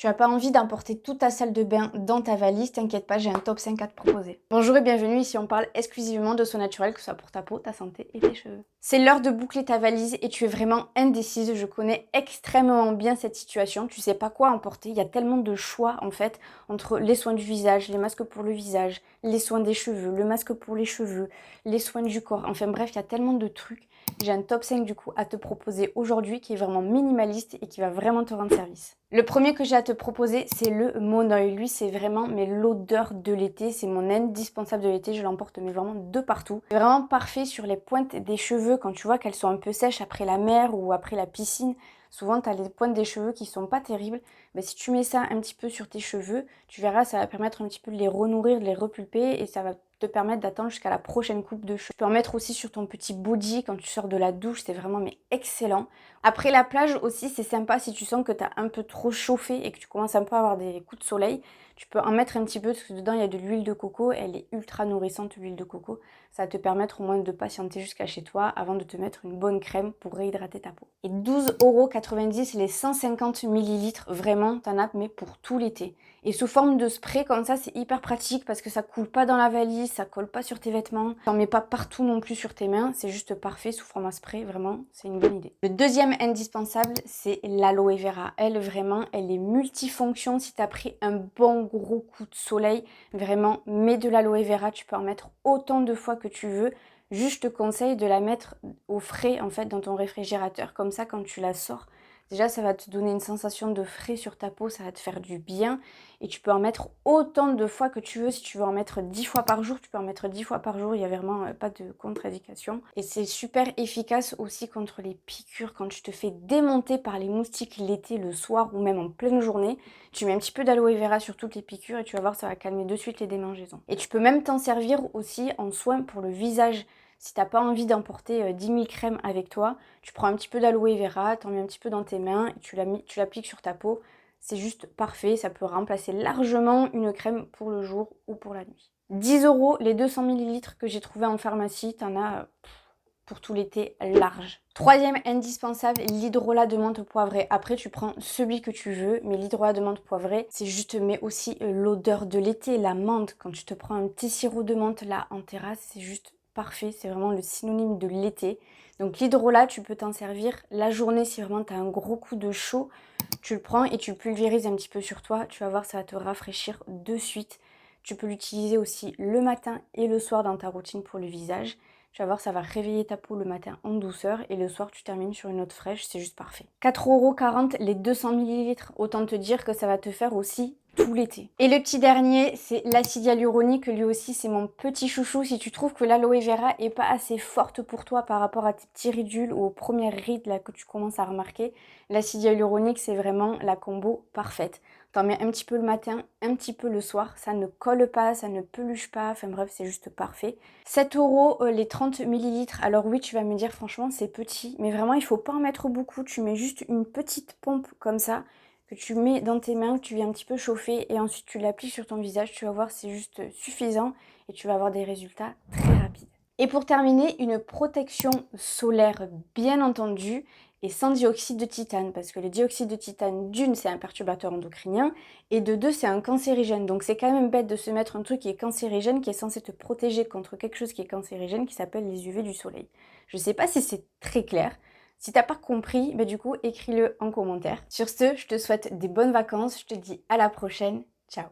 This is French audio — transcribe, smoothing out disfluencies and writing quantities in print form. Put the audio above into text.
Tu n'as pas envie d'emporter toute ta salle de bain dans ta valise, t'inquiète pas, j'ai un top 5 à te proposer. Bonjour et bienvenue, ici on parle exclusivement de soins naturels, que ce soit pour ta peau, ta santé et tes cheveux. C'est l'heure de boucler ta valise et tu es vraiment indécise, je connais extrêmement bien cette situation, tu sais pas quoi emporter, il y a tellement de choix en fait, entre les soins du visage, les masques pour le visage, les soins des cheveux, le masque pour les cheveux, les soins du corps, enfin bref, il y a tellement de trucs. J'ai un top 5 du coup à te proposer aujourd'hui qui est vraiment minimaliste et qui va vraiment te rendre service. Le premier que j'ai à te proposer, c'est le Monoeil. Lui, c'est vraiment l'odeur de l'été. C'est mon indispensable de l'été. Je l'emporte mais vraiment de partout. C'est vraiment parfait sur les pointes des cheveux quand tu vois qu'elles sont un peu sèches après la mer ou après la piscine. Souvent, tu as les pointes des cheveux qui sont pas terribles. Mais si tu mets ça un petit peu sur tes cheveux, tu verras, ça va permettre un petit peu de les renourrir, de les repulper et ça va te permettre d'attendre jusqu'à la prochaine coupe de cheveux. Tu peux en mettre aussi sur ton petit body quand tu sors de la douche, c'est vraiment excellent. Après la plage aussi, c'est sympa si tu sens que tu as un peu trop chauffé et que tu commences un peu à avoir des coups de soleil. Tu peux en mettre un petit peu parce que dedans il y a de l'huile de coco, elle est ultra nourrissante l'huile de coco. Ça va te permettre au moins de patienter jusqu'à chez toi avant de te mettre une bonne crème pour réhydrater ta peau. Et 12,90 € les 150 ml, vraiment t'en as mais pour tout l'été. Et sous forme de spray comme ça, c'est hyper pratique parce que ça coule pas dans la valise, ça colle pas sur tes vêtements. T'en mets pas partout non plus sur tes mains, c'est juste parfait sous format spray, vraiment, c'est une bonne idée. Le deuxième indispensable, c'est l'aloe vera. Elle, vraiment, elle est multifonction. Si t'as pris un bon gros coup de soleil, vraiment, mets de l'aloe vera, tu peux en mettre autant de fois que tu veux. Juste, je te conseille de la mettre au frais, en fait, dans ton réfrigérateur. Comme ça, quand tu la sors, déjà, ça va te donner une sensation de frais sur ta peau, ça va te faire du bien. Et tu peux en mettre autant de fois que tu veux. Si tu veux en mettre 10 fois par jour, tu peux en mettre 10 fois par jour. Il n'y a vraiment pas de contre-indication. Et c'est super efficace aussi contre les piqûres. Quand tu te fais démonter par les moustiques l'été, le soir ou même en pleine journée, tu mets un petit peu d'aloe vera sur toutes les piqûres et tu vas voir, ça va calmer de suite les démangeaisons. Et tu peux même t'en servir aussi en soin pour le visage. Si t'as pas envie d'emporter 10 000 crèmes avec toi, tu prends un petit peu d'aloe vera, t'en mets un petit peu dans tes mains et tu l'appliques sur ta peau. C'est juste parfait, ça peut remplacer largement une crème pour le jour ou pour la nuit. 10 € les 200 ml que j'ai trouvé en pharmacie, t'en as pour tout l'été large. Troisième indispensable, l'hydrolat de menthe poivrée. Après, tu prends celui que tu veux, mais l'hydrolat de menthe poivrée, c'est juste, mais aussi l'odeur de l'été, la menthe. Quand tu te prends un petit sirop de menthe là en terrasse, c'est juste parfait. C'est vraiment le synonyme de l'été. Donc l'hydrolat, tu peux t'en servir la journée si vraiment tu as un gros coup de chaud. Tu le prends et tu le pulvérises un petit peu sur toi. Tu vas voir, ça va te rafraîchir de suite. Tu peux l'utiliser aussi le matin et le soir dans ta routine pour le visage. Tu vas voir, ça va réveiller ta peau le matin en douceur et le soir, tu termines sur une note fraîche, c'est juste parfait. 4,40 € les 200 ml, autant te dire que ça va te faire aussi tout l'été. Et le petit dernier, c'est l'acide hyaluronique, lui aussi c'est mon petit chouchou. Si tu trouves que l'aloe vera est pas assez forte pour toi par rapport à tes petits ridules ou aux premières rides là que tu commences à remarquer, l'acide hyaluronique c'est vraiment la combo parfaite. T'en mets un petit peu le matin, un petit peu le soir, ça ne colle pas, ça ne peluche pas, enfin bref c'est juste parfait. 7 € les 30 ml, alors oui tu vas me dire franchement c'est petit, mais vraiment il faut pas en mettre beaucoup, tu mets juste une petite pompe comme ça, que tu mets dans tes mains, que tu viens un petit peu chauffer et ensuite tu l'appliques sur ton visage, tu vas voir c'est juste suffisant et tu vas avoir des résultats très rapides. Et pour terminer, une protection solaire bien entendu et sans dioxyde de titane parce que le dioxyde de titane d'une c'est un perturbateur endocrinien et de deux c'est un cancérigène. Donc c'est quand même bête de se mettre un truc qui est cancérigène qui est censé te protéger contre quelque chose qui est cancérigène qui s'appelle les UV du soleil. Je sais pas si c'est très clair. Si t'as pas compris, du coup, écris-le en commentaire. Sur ce, je te souhaite des bonnes vacances. Je te dis à la prochaine. Ciao!